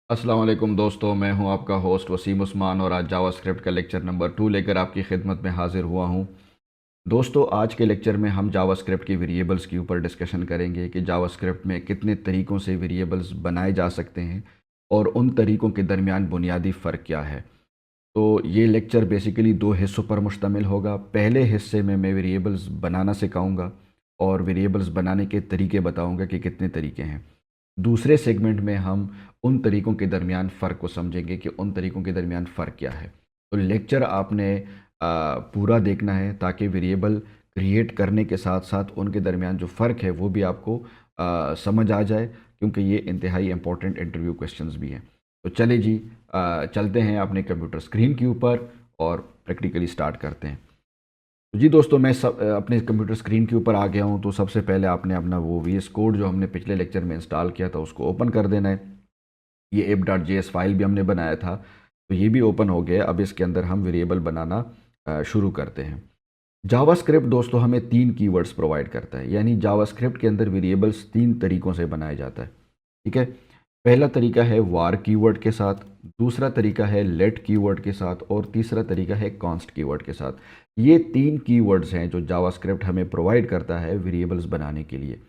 अस्सलाम वालेकुम दोस्तों, मैं हूं आपका होस्ट वसीम उस्मान और आज जावास्क्रिप्ट का लेक्चर नंबर 2 लेकर आपकी खिदमत में हाज़िर हुआ हूं। दोस्तों, आज के लेक्चर में हम जावास्क्रिप्ट की वेरिएबल्स के ऊपर डिस्कशन करेंगे कि जावास्क्रिप्ट में कितने तरीक़ों से वेरिएबल्स बनाए जा सकते हैं और उन तरीक़ों के दरमियान बुनियादी फ़र्क क्या है। तो ये लेक्चर बेसिकली 2 हिस्सों पर मुश्तमिल होगा। पहले हिस्से में मैं वेरिएबल्स बनाना सिखाऊंगा और वेरिएबल्स बनाने के तरीके बताऊंगा कि कितने तरीके हैं। दूसरे सेगमेंट में हम उन तरीक़ों के दरमियान फ़र्क को समझेंगे कि उन तरीक़ों के दरमियान फ़र्क क्या है। तो लेक्चर आपने पूरा देखना है ताकि वेरिएबल क्रिएट करने के साथ साथ उनके दरमियान जो फ़र्क है वो भी आपको समझ आ जाए, क्योंकि ये इंतहाई इंपॉर्टेंट इंटरव्यू क्वेश्चंस भी हैं। तो चले जी, चलते हैं अपने कंप्यूटर स्क्रीन के ऊपर और प्रैक्टिकली स्टार्ट करते हैं। तो जी दोस्तों, मैं अपने कंप्यूटर स्क्रीन के ऊपर आ गया हूँ। तो सबसे पहले आपने अपना वो वीएस कोड जो हमने पिछले लेक्चर में इंस्टॉल किया था उसको ओपन कर देना है। ये app.js फाइल भी हमने बनाया था, तो ये भी ओपन हो गया। अब इसके अंदर हम वेरिएबल बनाना शुरू करते हैं। जावास्क्रिप्ट दोस्तों हमें 3 कीवर्ड्स प्रोवाइड करता है, यानी जावास्क्रिप्ट के अंदर वेरिएबल्स 3 तरीक़ों से बनाया जाता है। ठीक है। पहला तरीका है वार कीवर्ड के साथ, दूसरा तरीका है लेट कीवर्ड के साथ और तीसरा तरीका है कॉन्स्ट कीवर्ड के साथ। ये 3 कीवर्ड्स हैं जो जावास्क्रिप्ट हमें प्रोवाइड करता है वेरिएबल्स बनाने के लिए।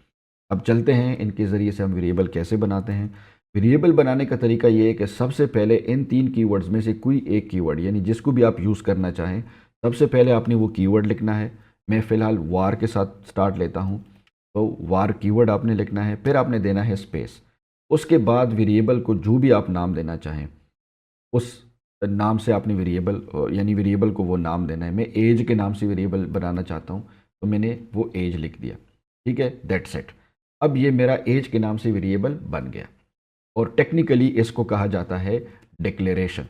अब चलते हैं इनके ज़रिए से हम वेरिएबल कैसे बनाते हैं। वेरिएबल बनाने का तरीका ये है कि सबसे पहले इन 3 कीवर्ड्स में से कोई एक कीवर्ड, यानी जिसको भी आप यूज़ करना चाहें, सबसे पहले आपने वो कीवर्ड लिखना है। मैं फ़िलहाल वार के साथ स्टार्ट लेता हूँ। तो वार कीवर्ड आपने लिखना है, फिर आपने देना है स्पेस। उसके बाद वेरिएबल को जो भी आप नाम देना चाहें उस नाम से आपने वेरिएबल यानी वेरिएबल को वो नाम देना है। मैं एज के नाम से वेरिएबल बनाना चाहता हूँ, तो मैंने वो एज लिख दिया। ठीक है, दैट्स इट। अब ये मेरा एज के नाम से वेरिएबल बन गया और टेक्निकली इसको कहा जाता है डिक्लेरेशन।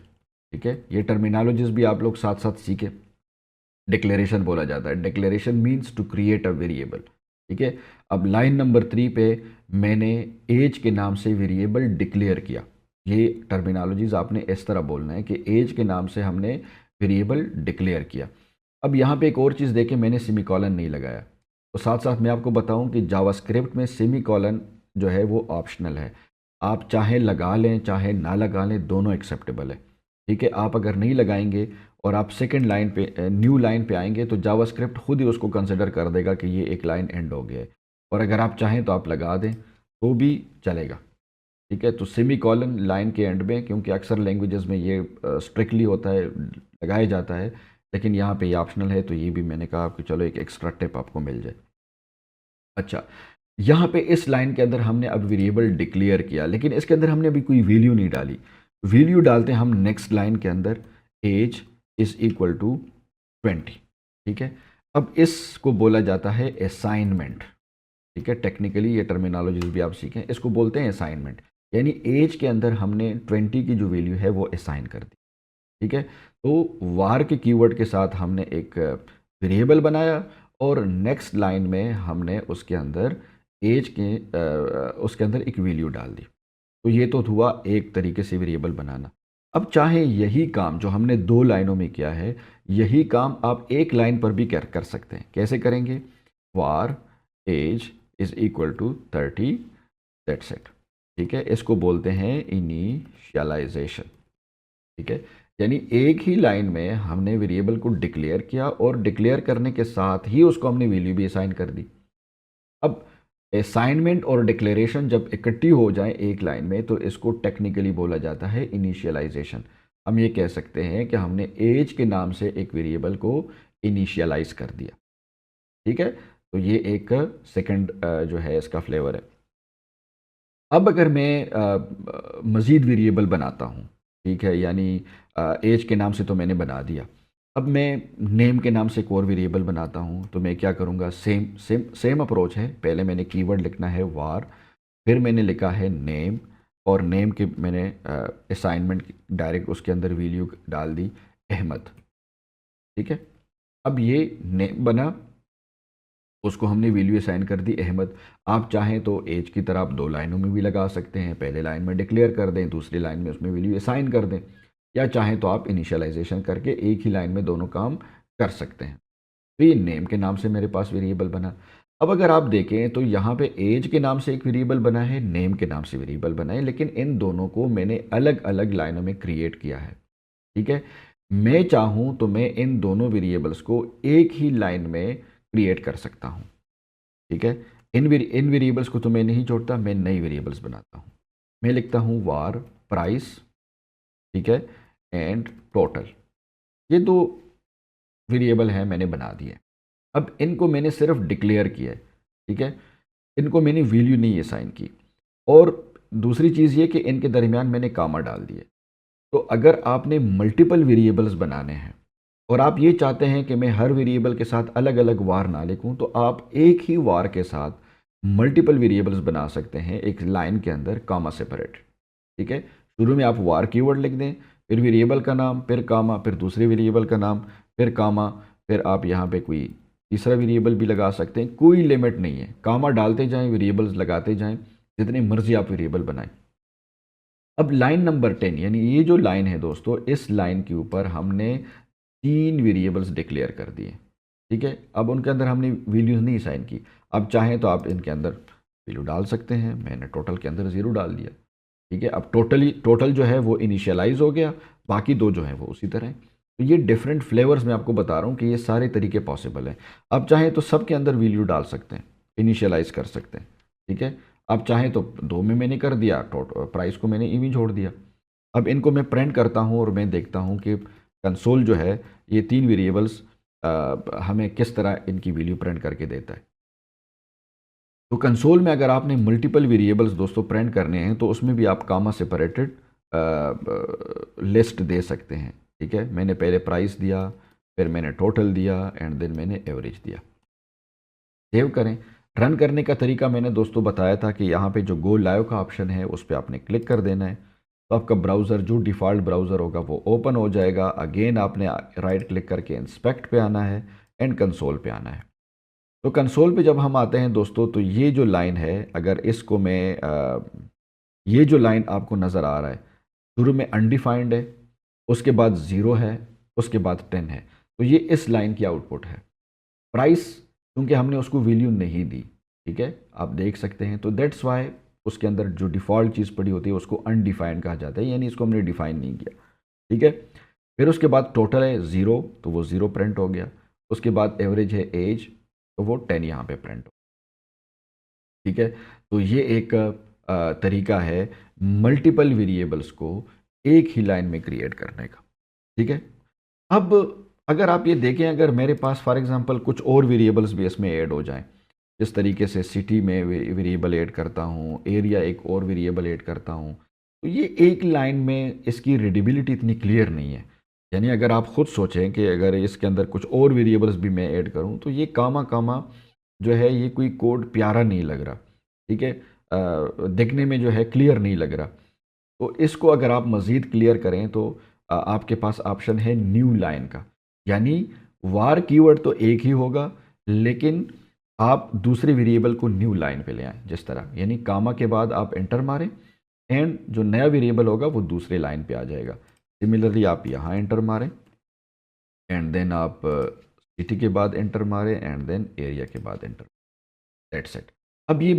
ठीक है, ये टर्मिनोलॉजीज भी आप लोग साथ साथ सीखें। डिक्लेरेशन बोला जाता है, declaration means to create a variable. ठीक है। अब लाइन नंबर 3 पे मैंने एज के नाम से वेरिएबल डिक्लेयर किया। ये टर्मिनोलॉजीज आपने इस तरह बोलना है कि एज के नाम से हमने वेरिएबल डिक्लेयर किया। अब यहाँ पे एक और चीज़ देखें, मैंने सेमीकोलन नहीं लगाया। तो साथ साथ मैं आपको बताऊं कि जावास्क्रिप्ट में सेमीकोलन जो है वो ऑप्शनल है। आप चाहे लगा लें चाहे ना लगा लें, दोनों एक्सेप्टेबल है। ठीक है। आप अगर नहीं लगाएंगे और आप सेकंड लाइन पे न्यू लाइन पे आएंगे तो जावास्क्रिप्ट खुद ही उसको कंसिडर कर देगा कि ये एक लाइन एंड हो गया है। और अगर आप चाहें तो आप लगा दें तो भी चलेगा। ठीक है। तो सेमी कॉलन लाइन के एंड में, क्योंकि अक्सर लैंग्वेजेस में ये स्ट्रिक्टली होता है, लगाया जाता है, लेकिन यहाँ पे ये ऑप्शनल है। तो ये भी मैंने कहा कि चलो एक एक्स्ट्रा टिप आपको मिल जाए। अच्छा, यहाँ पे इस लाइन के अंदर हमने अब वेरिएबल डिक्लेयर किया, लेकिन इसके अंदर हमने अभी कोई वैल्यू नहीं डाली। वैल्यू डालते हैं हम नेक्स्ट लाइन के अंदर, एज इज इक्वल टू 20। ठीक है। अब इसको बोला जाता है असाइनमेंट। ठीक है, टेक्निकली ये टर्मिनोलॉजीज भी आप सीखें, इसको बोलते हैं असाइनमेंट। यानी एज के अंदर हमने 20 की जो वैल्यू है वो असाइन कर दी। ठीक है। तो वार के कीवर्ड के साथ हमने एक वेरिएबल बनाया और नेक्स्ट लाइन में हमने उसके अंदर एज के उसके अंदर एक वैल्यू डाल दी। तो ये तो हुआ एक तरीके से वेरिएबल बनाना। अब चाहे यही काम जो हमने 2 लाइनों में किया है, यही काम आप एक लाइन पर भी कर सकते हैं। कैसे करेंगे? Var age is equal to 30, that's it. ठीक है, इसको बोलते हैं इनिशियलाइजेशन। ठीक है, यानी एक ही लाइन में हमने वेरिएबल को डिक्लेयर किया और डिक्लेयर करने के साथ ही उसको हमने वैल्यू भी असाइन कर दी। अब असाइनमेंट और डिक्लेरेशन जब इकट्ठी हो जाए एक लाइन में तो इसको टेक्निकली बोला जाता है इनिशियलाइजेशन। हम ये कह सकते हैं कि हमने एज के नाम से एक वेरिएबल को इनिशियलाइज कर दिया। ठीक है। तो ये एक सेकंड जो है इसका फ्लेवर है। अब अगर मैं मज़ीद वेरिएबल बनाता हूँ, ठीक है, यानी एज के नाम से तो मैंने बना दिया। अब मैं नेम के नाम से एक और वेरिएबल बनाता हूँ, तो मैं क्या करूँगा? सेम सेम सेम अप्रोच है। पहले मैंने कीवर्ड लिखना है वार, फिर मैंने लिखा है नेम और नेम के मैंने असाइनमेंट डायरेक्ट उसके अंदर वैल्यू डाल दी अहमद। ठीक है। अब ये नेम बना, उसको हमने वैल्यू असाइन कर दी अहमद। आप चाहें तो एज की तरह आप 2 लाइनों में भी लगा सकते हैं। पहले लाइन में डिक्लेयर कर दें, दूसरी लाइन में उसमें वैल्यू असाइन कर दें, या चाहें तो आप इनिशियलाइजेशन करके एक ही लाइन में दोनों काम कर सकते हैं। तो ये नेम के नाम से मेरे पास वेरिएबल बना। अब अगर आप देखें तो यहाँ पे एज के नाम से एक वेरिएबल बना है, नेम के नाम से वेरिएबल बना है, लेकिन इन दोनों को मैंने अलग अलग लाइनों में क्रिएट किया है। ठीक है, मैं चाहूँ तो मैं इन दोनों वेरिएबल्स को एक ही लाइन में क्रिएट कर सकता हूँ। ठीक है, इन वेरिएबल्स को तो मैं नहीं जोड़ता, मैं नई वेरिएबल्स बनाता हूँ। मैं लिखता हूँ वार प्राइस, ठीक है, एंड टोटल। ये दो वेरिएबल हैं, मैंने बना दिए। अब इनको मैंने सिर्फ डिक्लेयर किया है। ठीक है, इनको मैंने वैल्यू नहीं असाइन की। और दूसरी चीज़ ये कि इनके दरमियान मैंने कामा डाल दिए। तो अगर आपने मल्टीपल वेरिएबल्स बनाने हैं और आप ये चाहते हैं कि मैं हर वेरिएबल के साथ अलग अलग वार ना लिखूं, तो आप एक ही वार के साथ मल्टीपल वेरिएबल्स बना सकते हैं एक लाइन के अंदर कामा सेपरेट। ठीक है, शुरू में आप वार कीवर्ड लिख दें, फिर वेरिएबल का नाम, फिर कामा, फिर दूसरे वेरिएबल का नाम, फिर कामा, फिर आप यहाँ पे कोई तीसरा वेरिएबल भी लगा सकते हैं। कोई लिमिट नहीं है, कामा डालते जाएं, वेरिएबल्स लगाते जाएं, जितने मर्जी आप वेरिएबल बनाएं। अब लाइन नंबर 10, यानी ये जो लाइन है दोस्तों, इस लाइन के ऊपर हमने 3 वेरिएबल्स डिक्लेयर कर दिए। ठीक है, अब उनके अंदर हमने वैल्यूज़ नहीं साइन की। अब चाहें तो आप इनके अंदर वैल्यू डाल सकते हैं। मैंने टोटल के अंदर 0 डाल दिया। ठीक है, अब टोटल जो है वो इनिशियलाइज हो गया, बाकी दो जो है वो उसी तरह हैं। तो ये डिफरेंट फ्लेवर्स मैं आपको बता रहा हूँ कि ये सारे तरीके पॉसिबल हैं। आप चाहें तो सबके अंदर वैल्यू डाल सकते हैं, इनिशियलाइज कर सकते हैं। ठीक है, आप चाहें तो दो में मैंने कर दिया, प्राइस को मैंने इवी छोड़ दिया। अब इनको मैं प्रिंट करता हूँ और मैं देखता हूँ कि कंसोल जो है ये 3 वेरिएबल्स हमें किस तरह इनकी वैल्यू प्रिंट करके देता है। तो कंसोल में अगर आपने मल्टीपल वेरिएबल्स दोस्तों प्रिंट करने हैं तो उसमें भी आप कामा सेपरेटेड लिस्ट दे सकते हैं। ठीक है, मैंने पहले प्राइस दिया, फिर मैंने टोटल दिया, एंड देन मैंने एवरेज दिया। सेव करें। रन करने का तरीका मैंने दोस्तों बताया था कि यहाँ पे जो गो लाइव का ऑप्शन है उस पर आपने क्लिक कर देना है। तो आपका ब्राउज़र जो डिफ़ॉल्ट ब्राउज़र होगा वो ओपन हो जाएगा। अगेन आपने राइट क्लिक करके इंस्पेक्ट पे आना है एंड कंसोल पे आना है। तो कंसोल पे जब हम आते हैं दोस्तों, तो ये जो लाइन है, अगर इसको मैं ये जो लाइन आपको नज़र आ रहा है, शुरू में अनडिफाइंड है, उसके बाद 0 है, उसके बाद 10 है। तो ये इस लाइन की आउटपुट है। प्राइस, क्योंकि हमने उसको वैल्यू नहीं दी, ठीक है, आप देख सकते हैं, तो दैट्स वाई उसके अंदर जो डिफ़ॉल्ट चीज़ पड़ी होती है उसको अनडिफाइंड कहा जाता है, यानी इसको हमने डिफाइन नहीं किया। ठीक है, फिर उसके बाद टोटल है 0, तो वो 0 प्रिंट हो गया। उसके बाद एवरेज है एज, तो वो 10 यहाँ पे प्रिंट हो। ठीक है, तो ये एक तरीका है मल्टीपल वेरिएबल्स को एक ही लाइन में क्रिएट करने का। ठीक है, अब अगर आप ये देखें, अगर मेरे पास फॉर एग्जांपल कुछ और वेरिएबल्स भी इसमें ऐड हो जाएं, जिस तरीके से सिटी में वेरिएबल ऐड करता हूँ, एरिया एक और वेरिएबल ऐड करता हूँ, तो ये एक लाइन में इसकी रीडेबिलिटी इतनी क्लियर नहीं है। यानी अगर आप खुद सोचें कि अगर इसके अंदर कुछ और वेरिएबल्स भी मैं ऐड करूँ, तो ये कामा कामा जो है ये कोई कोड प्यारा नहीं लग रहा। ठीक है, दिखने में जो है क्लियर नहीं लग रहा। तो इसको अगर आप मज़ीद क्लियर करें तो आपके पास ऑप्शन है न्यू लाइन का। यानी वार कीवर्ड तो एक ही होगा, लेकिन आप दूसरे वेरिएबल को न्यू लाइन पे ले आएं, जिस तरह यानी कामा के बाद आप एंटर मारें एंड जो नया वेरिएबल होगा वो दूसरे लाइन पे आ जाएगा। सिमिलरली आप यहाँ एंटर मारें एंड देन आप सिटी के बाद एंटर मारें एंड देन एरिया के बाद एंटर। That's it. अब ये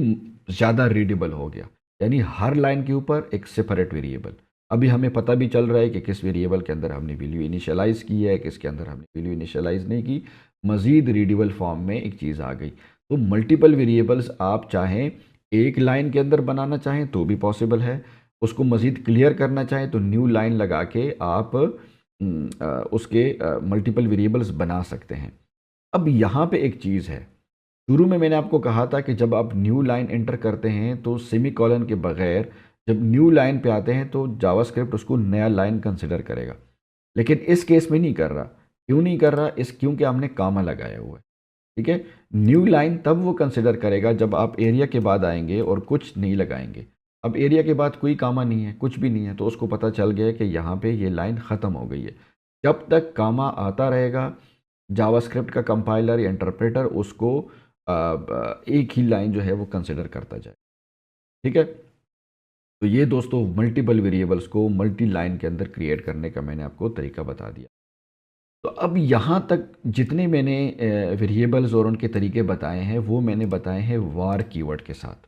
ज़्यादा रीडेबल हो गया, यानी हर लाइन के ऊपर एक सेपरेट वेरिएबल। अभी हमें पता भी चल रहा है कि किस वेरिएबल के अंदर हमने वैल्यू इनिशियलाइज़ की है, किसके अंदर हमने वैल्यू इनिशियलाइज़ नहीं की। मज़ीद रीडेबल फॉर्म में एक चीज़ आ गई। तो मल्टीपल वेरिएबल्स आप चाहें एक लाइन के अंदर बनाना चाहें तो भी पॉसिबल है, उसको मज़ीद क्लियर करना चाहें तो न्यू लाइन लगा के आप उसके मल्टीपल वेरिएबल्स बना सकते हैं। अब यहाँ पे एक चीज़ है, शुरू में मैंने आपको कहा था कि जब आप न्यू लाइन एंटर करते हैं तो सेमी कॉलन के बगैर जब न्यू लाइन पे आते हैं तो जावास्क्रिप्ट उसको नया लाइन कंसिडर करेगा। लेकिन इस केस में नहीं कर रहा। क्यों नहीं कर रहा? इस क्योंकि हमने कामा लगाया हुआ है। ठीक है, न्यू लाइन तब वो कंसिडर करेगा जब आप एरिया के बाद आएंगे और कुछ नहीं लगाएंगे। अब एरिया के बाद कोई कामा नहीं है, कुछ भी नहीं है, तो उसको पता चल गया कि यहाँ पे ये लाइन ख़त्म हो गई है। जब तक कामा आता रहेगा, जावास्क्रिप्ट का कंपाइलर या इंटरप्रेटर उसको एक ही लाइन जो है वो कंसिडर करता जाए। ठीक है, तो ये दोस्तों मल्टीपल वेरिएबल्स को मल्टी लाइन के अंदर क्रिएट करने का मैंने आपको तरीका बता दिया। तो अब यहाँ तक जितने मैंने वेरिएबल्स और उनके तरीके बताए हैं वो मैंने बताए हैं वार कीवर्ड के साथ।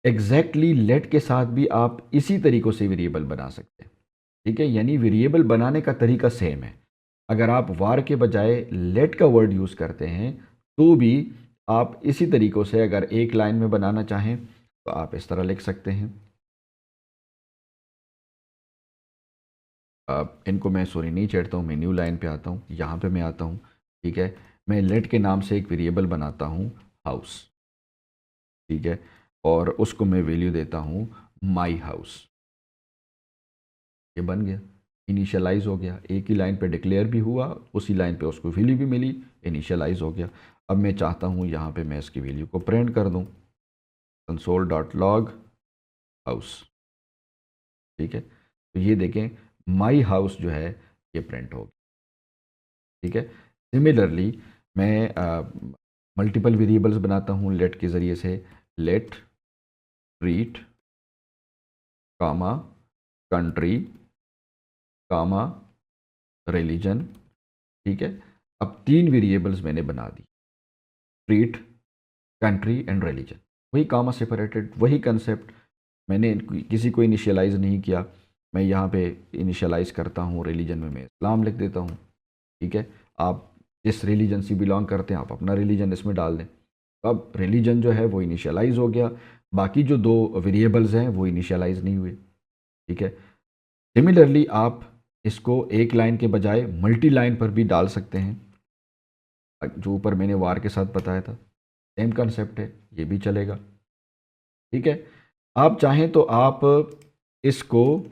एग्जैक्टली लेट के साथ भी आप इसी तरीक़ों से वेरिएबल बना सकते हैं। ठीक है, यानी वेरिएबल बनाने का तरीका सेम है। अगर आप वार के बजाय लेट का वर्ड यूज़ करते हैं तो भी आप इसी तरीक़ों से अगर एक लाइन में बनाना चाहें तो आप इस तरह लिख सकते हैं। अब इनको मैं सॉरी नहीं छेड़ता हूँ, मैं न्यू लाइन पे आता हूँ, यहाँ पे मैं आता हूँ। ठीक है, मैं लेट के नाम से एक वेरिएबल बनाता हूँ हाउस। ठीक है, और उसको मैं वैल्यू देता हूँ माई हाउस। ये बन गया, इनिशियलाइज हो गया, एक ही लाइन पे डिक्लेयर भी हुआ, उसी लाइन पे उसको वैल्यू भी मिली, इनिशियलाइज हो गया। अब मैं चाहता हूँ यहाँ पे मैं इसकी वैल्यू को प्रिंट कर दूँ, कंसोल डॉट लॉग हाउस। ठीक है, तो ये देखें माई हाउस जो है ये प्रिंट हो गया। ठीक है, सिमिलरली मैं मल्टीपल वेरिएबल्स बनाता हूँ लेट के ज़रिए से। लेट ट्रीट कामा कंट्री कामा रिलीजन। ठीक है, अब 3 वेरिएबल्स मैंने बना दी, ट्रीट कंट्री एंड रिलीजन। वही कामा सेपरेटेड, वही कंसेप्ट। मैंने किसी को इनिशियलाइज नहीं किया। मैं यहाँ पे इनिशियलाइज करता हूँ रिलीजन में मैं इस्लाम लिख देता हूँ। ठीक है, आप जिस रिलीजन से बिलोंग करते हैं आप अपना रिलीजन इसमें डाल दें। अब रिलीजन जो है वो इनिशियलाइज हो गया, बाकी जो 2 वेरिएबल्स हैं वो इनिशियलाइज नहीं हुए। ठीक है, सिमिलरली आप इसको एक लाइन के बजाय मल्टी लाइन पर भी डाल सकते हैं, जो ऊपर मैंने वार के साथ बताया था, सेम कंसेप्ट है, ये भी चलेगा। ठीक है, आप चाहें तो आप इसको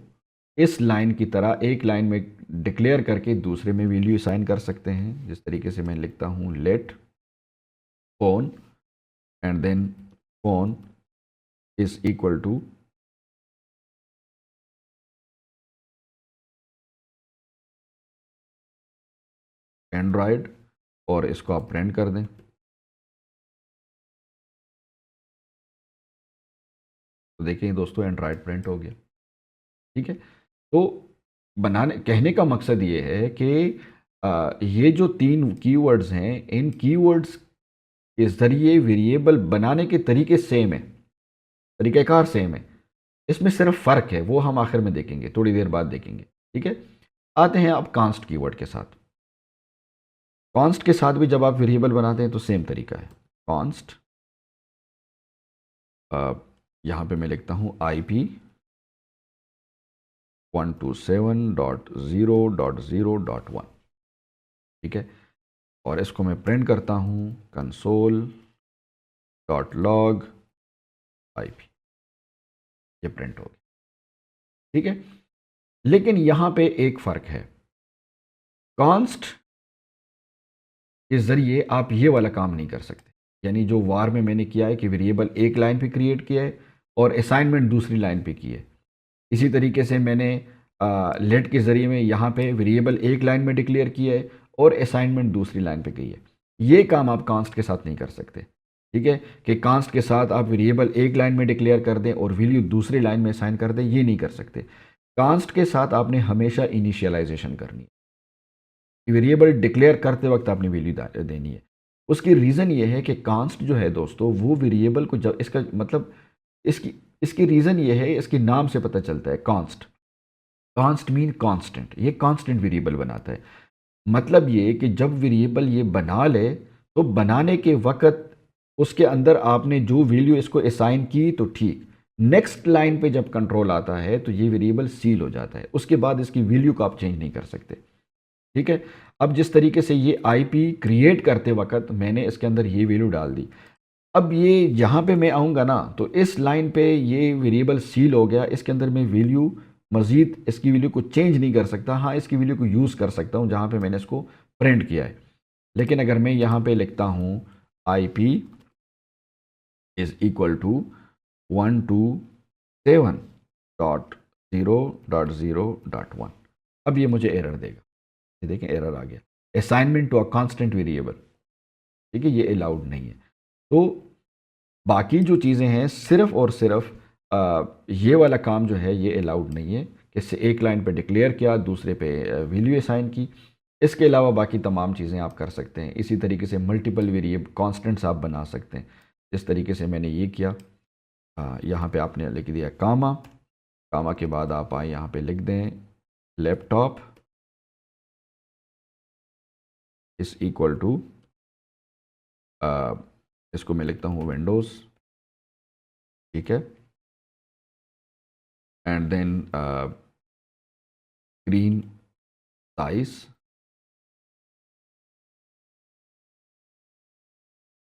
इस लाइन की तरह एक लाइन में डिक्लेयर करके दूसरे में वैल्यू असाइन कर सकते हैं, जिस तरीके से मैं लिखता हूँ let phone and then phone is equal to android, और इसको आप प्रिंट कर दें। तो देखिए दोस्तों एंड्रॉयड प्रिंट हो गया। ठीक है, तो बनाने कहने का मकसद ये है कि ये जो 3 कीवर्ड्स हैं, इन कीवर्ड्स के ज़रिए वेरिएबल बनाने के तरीके सेम है, तरीक़ाकार सेम है। इसमें सिर्फ फ़र्क है, वो हम आखिर में देखेंगे, थोड़ी देर बाद देखेंगे। ठीक है, आते हैं अब कांस्ट कीवर्ड के साथ। कांस्ट के साथ भी जब आप वेरिएबल बनाते हैं तो सेम तरीका है। कांस्ट, यहाँ पे मैं लिखता हूँ IP 127.0.0.1। ठीक है, और इसको मैं प्रिंट करता हूँ कंसोल डॉट लॉग IP। ये प्रिंट हो गया। ठीक है, लेकिन यहाँ पे एक फ़र्क है। कांस्ट के ज़रिए आप ये वाला काम नहीं कर सकते, यानी जो वार में मैंने किया है कि वेरिएबल एक लाइन पे क्रिएट किया है और असाइनमेंट दूसरी लाइन पे की है। इसी तरीके से मैंने लेट के ज़रिए में यहाँ पे वेरिएबल एक लाइन में डिक्लेयर किया है और असाइनमेंट दूसरी लाइन पे की है। ये काम आप कांस्ट के साथ नहीं कर सकते। ठीक है, कि कांस्ट के साथ आप वेरिएबल एक लाइन में डिक्लेयर कर दें और वैल्यू दूसरी लाइन में असाइन कर दें, ये नहीं कर सकते। कांस्ट के साथ आपने हमेशा इनिशियलाइजेशन करनी है, वेरिएबल डिक्लेयर करते वक्त आपने वैल्यू देनी है। उसकी रीज़न ये है कि कांस्ट जो है दोस्तों वो वेरिएबल को, जब इसका मतलब इसकी इसकी रीज़न ये है, इसके नाम से पता चलता है कांस्ट। कांस्ट मीन कांस्टेंट, ये कांस्टेंट वेरिएबल बनाता है। मतलब ये कि जब वेरिएबल ये बना ले तो बनाने के वक्त उसके अंदर आपने जो वैल्यू इसको असाइन की तो ठीक, नेक्स्ट लाइन पे जब कंट्रोल आता है तो ये वेरिएबल सील हो जाता है, उसके बाद इसकी वैल्यू को आप चेंज नहीं कर सकते। ठीक है, अब जिस तरीके से ये IP क्रिएट करते वक्त मैंने इसके अंदर ये वैल्यू डाल दी, अब ये यहाँ पे मैं आऊँगा ना तो इस लाइन पे ये वेरिएबल सील हो गया, इसके अंदर मैं वैल्यू मज़ीद इसकी वैल्यू को चेंज नहीं कर सकता। हाँ, इसकी वैल्यू को यूज़ कर सकता हूँ जहाँ पे मैंने इसको प्रिंट किया है। लेकिन अगर मैं यहाँ पे लिखता हूँ IP इज़ इक्वल टू 127.0.0.1, अब ये मुझे एरर देगा। ये देखें एरर आ गया, assignment to a constant variable. ठीक है, ये अलाउड नहीं है। तो बाकी जो चीज़ें हैं सिर्फ और सिर्फ ये वाला काम जो है ये अलाउड नहीं है कि इससे एक लाइन पे डिक्लेयर किया, दूसरे पे वैल्यू असाइन की। इसके अलावा बाकी तमाम चीज़ें आप कर सकते हैं। इसी तरीके से मल्टीपल वेरिएबल कॉन्स्टेंट्स आप बना सकते हैं, जिस तरीके से मैंने ये किया। यहाँ पे आपने लिख दिया कामा, कामा के बाद आप आए यहाँ पे लिख दें लैपटॉप इस इक्वल टू, इसको मैं लिखता हूँ विंडोज़, ठीक है, एंड देन स्क्रीन साइज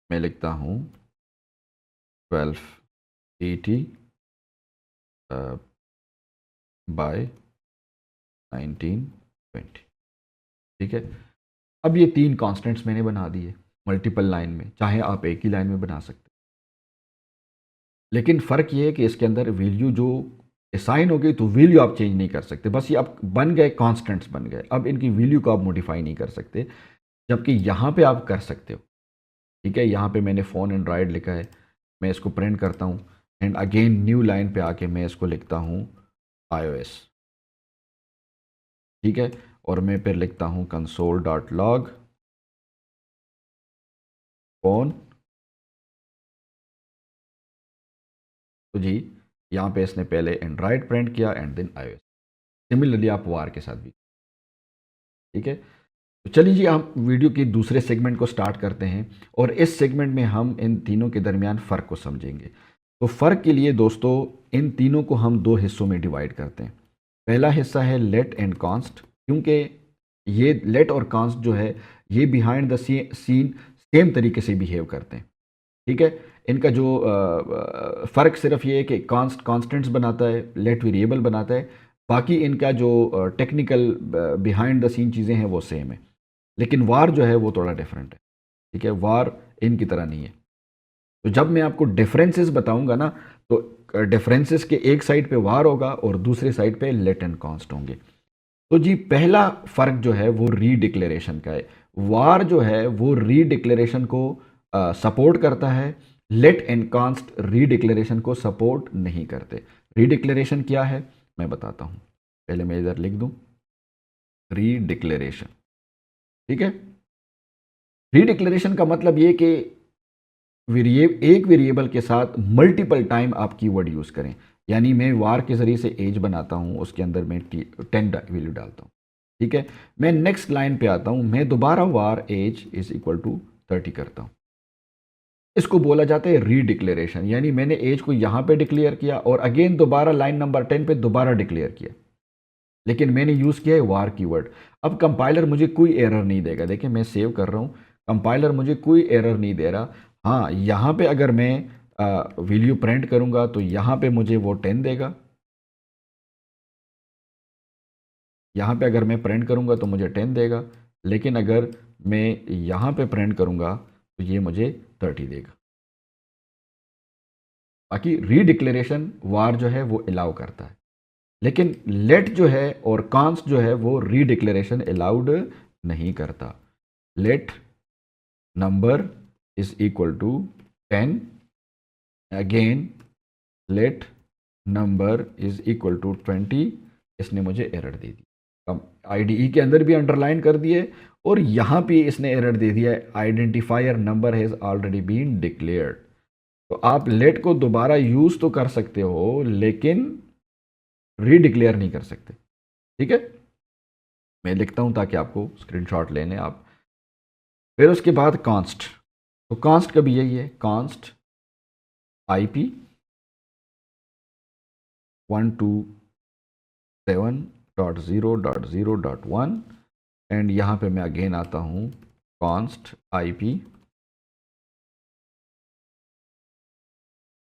मैं लिखता हूँ 1280 बाय 1920, ठीक है। अब ये 3 कॉन्स्टेंट्स मैंने बना दिए मल्टीपल लाइन में, चाहे आप एक ही लाइन में बना सकते हैं, लेकिन फ़र्क ये है कि इसके अंदर वैल्यू जो असाइन हो गई तो वैल्यू आप चेंज नहीं कर सकते, बस ये अब बन गए कॉन्स्टेंट्स बन गए, अब इनकी वैल्यू को आप मॉडिफाई नहीं कर सकते, जबकि यहाँ पे आप कर सकते हो, ठीक है। यहाँ पे मैंने फ़ोन एंड्रॉयड लिखा है, मैं इसको प्रिंट करता हूँ एंड अगेन न्यू लाइन पे आके मैं इसको लिखता हूँ iOS, ठीक है, और मैं फिर लिखता हूँ console.log फ़ोन, तो जी यहाँ पे इसने पहले एंड्रॉयड प्रिंट किया एंड देन iOS। सिमिलरली आप वार के साथ भी, ठीक है। तो चलिए जी हम वीडियो के दूसरे सेगमेंट को स्टार्ट करते हैं और इस सेगमेंट में हम इन तीनों के दरमियान फ़र्क को समझेंगे। तो फ़र्क के लिए दोस्तों इन तीनों को हम 2 हिस्सों में डिवाइड करते हैं। पहला हिस्सा है लेट एंड कॉन्स्ट, क्योंकि ये लेट और कॉन्स्ट जो है ये बिहाइंड द सीन सेम तरीके से बिहेव करते हैं, ठीक है। इनका जो फ़र्क सिर्फ ये है कि कॉन्स्टेंट्स बनाता है, लेट वेरिएबल बनाता है, बाकी इनका जो टेक्निकल बिहाइंड द सीन चीज़ें हैं वो सेम है, लेकिन वार जो है वो थोड़ा डिफरेंट है, ठीक है। वार इनकी तरह नहीं है। तो जब मैं आपको डिफरेंसेस बताऊंगा ना, तो डिफरेंसेस के एक साइड पे वार होगा और दूसरे साइड पे लेट एंड कॉन्स्ट होंगे। तो जी पहला फ़र्क जो है वो रीडिक्लेरेशन का है। वार जो है वो रीडिक्लेरेशन को सपोर्ट करता है, लेट एंड कॉन्स्ट रीडिक्लेरेशन को सपोर्ट नहीं करते। रीडिक्लेरेशन क्या है मैं बताता हूँ, पहले मैं इधर लिख दूँ रीडिक्लेरेशन, ठीक है। रीडिक्लेरेशन का मतलब ये कि एक वेरिएबल के साथ मल्टीपल टाइम आप कीवर्ड यूज़ करें, यानी मैं वार के ज़रिए से एज बनाता हूँ, उसके अंदर मैं 10 वैल्यू डालता हूँ, ठीक है। मैं नेक्स्ट लाइन पे आता हूँ, मैं दोबारा वार एज इज इक्वल टू 30 करता हूँ। इसको बोला जाता है रीडिक्लेरेशन, यानी मैंने एज को यहाँ पे डिक्लेयर किया और अगेन दोबारा लाइन नंबर 10 पे दोबारा डिक्लेयर किया, लेकिन मैंने यूज़ किया है वार कीवर्ड। अब कंपाइलर मुझे कोई एरर नहीं देगा, देखिए मैं सेव कर रहा हूँ, कंपाइलर मुझे कोई एरर नहीं दे रहा। हाँ यहाँ पे अगर मैं वैल्यू प्रिंट करूँगा तो यहाँ पे मुझे वो 10 देगा, यहाँ पे अगर मैं प्रिंट करूँगा तो मुझे 10 देगा, लेकिन अगर मैं यहाँ पे प्रिंट करूँगा तो ये मुझे 30 देगा। बाकी रीडिक्लेरेशन वार जो है वो अलाउ करता है, लेकिन लेट जो है और कॉन्स्ट जो है वो रीडिक्लेरेशन अलाउड नहीं करता। Let number is equal to 10, again let number is equal to 20, इसने मुझे एरर दे दी। अब आईडीई के अंदर भी अंडरलाइन कर दिए और यहाँ पे इसने एरर दे दिया है identifier number has already been declared. तो आप लेट को दोबारा यूज़ तो कर सकते हो लेकिन रीडिक्लेयर नहीं कर सकते, ठीक है। मैं लिखता हूँ ताकि आपको स्क्रीनशॉट लेने आप। फिर उसके बाद कॉन्स्ट, तो कॉन्स्ट का भी यही है, कॉन्स्ट IP 127.0.0.1 एंड यहाँ पे मैं अगेन आता हूँ कॉन्स्ट IP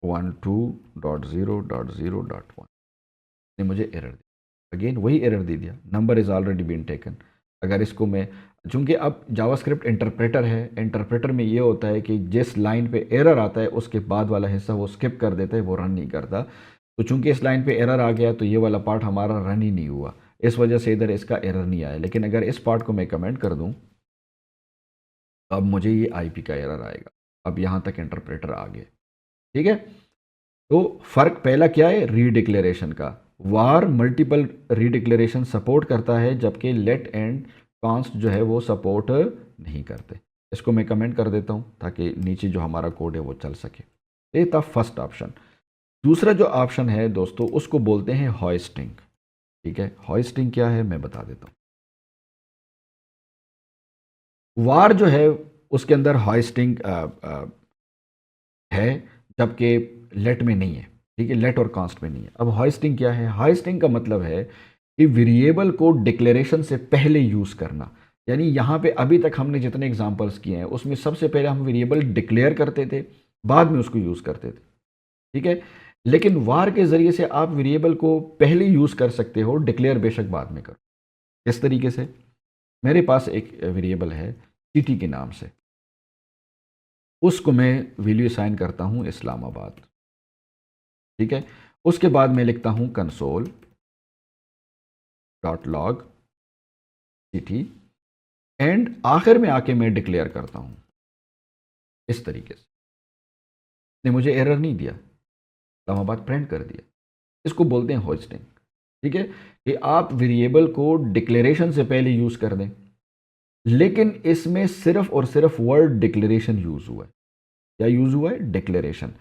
12.0.0.1 ने मुझे एरर दी, अगेन वही एरर दे दिया, number is already been taken. अगर इसको मैं, चूंकि अब जावास्क्रिप्ट इंटरप्रेटर है, इंटरप्रेटर में ये होता है कि जिस लाइन पे एरर आता है उसके बाद वाला हिस्सा वो स्किप कर देता है, वो रन नहीं करता। तो चूंकि इस लाइन पे एरर आ गया तो ये वाला पार्ट हमारा रन ही नहीं हुआ, इस वजह से इधर इसका एरर नहीं आया। लेकिन अगर इस पार्ट को मैं कमेंट कर दूँ तो अब मुझे ये IP का एरर आएगा। अब यहाँ तक इंटरप्रेटर आ गया, ठीक है। तो फर्क पहला क्या है, रीडिक्लेरेशन का। वार मल्टीपल रीडिक्लेरेशन सपोर्ट करता है जबकि लेट एंड कांस्ट जो है वो सपोर्ट नहीं करते। इसको मैं कमेंट कर देता हूँ ताकि नीचे जो हमारा कोड है वो चल सके। ये था फर्स्ट ऑप्शन। दूसरा जो ऑप्शन है दोस्तों उसको बोलते हैं हॉइस्टिंग। ठीक है, हॉइस्टिंग क्या है मैं बता देता हूँ। वार जो है उसके अंदर हॉइस्टिंग है, जबकि लेट में नहीं है। ठीक है, लेट और कांस्ट में नहीं है। अब हॉइस्टिंग क्या है? हॉइस्टिंग का मतलब है कि वेरिएबल को डिक्लेरेशन से पहले यूज़ करना। यानी यहाँ पे अभी तक हमने जितने एग्जांपल्स किए हैं उसमें सबसे पहले हम वेरिएबल डिक्लेयर करते थे, बाद में उसको यूज़ करते थे। ठीक है, लेकिन वार के ज़रिए से आप वेरिएबल को पहले यूज़ कर सकते हो, डिक्लेयर बेशक बाद में करो। किस तरीके से? मेरे पास एक वेरिएबल है सिटी के नाम से, उसको मैं वैल्यू असाइन करता हूँ इस्लामाबाद। ठीक है, उसके बाद मैं लिखता हूँ console dot log city, and आखिर में आके मैं डिक्लेयर करता हूँ इस तरीके से। ने मुझे एरर नहीं दिया, इस्लामाबाद प्रिंट कर दिया। इसको बोलते हैं होस्टिंग। ठीक है, कि आप वेरिएबल को डिक्लेरेशन से पहले यूज़ कर दें, लेकिन इसमें सिर्फ और सिर्फ वर्ड डिक्लेरेशन यूज़ हुआ है। क्या यूज़ हुआ है? डिक्लेरेशन।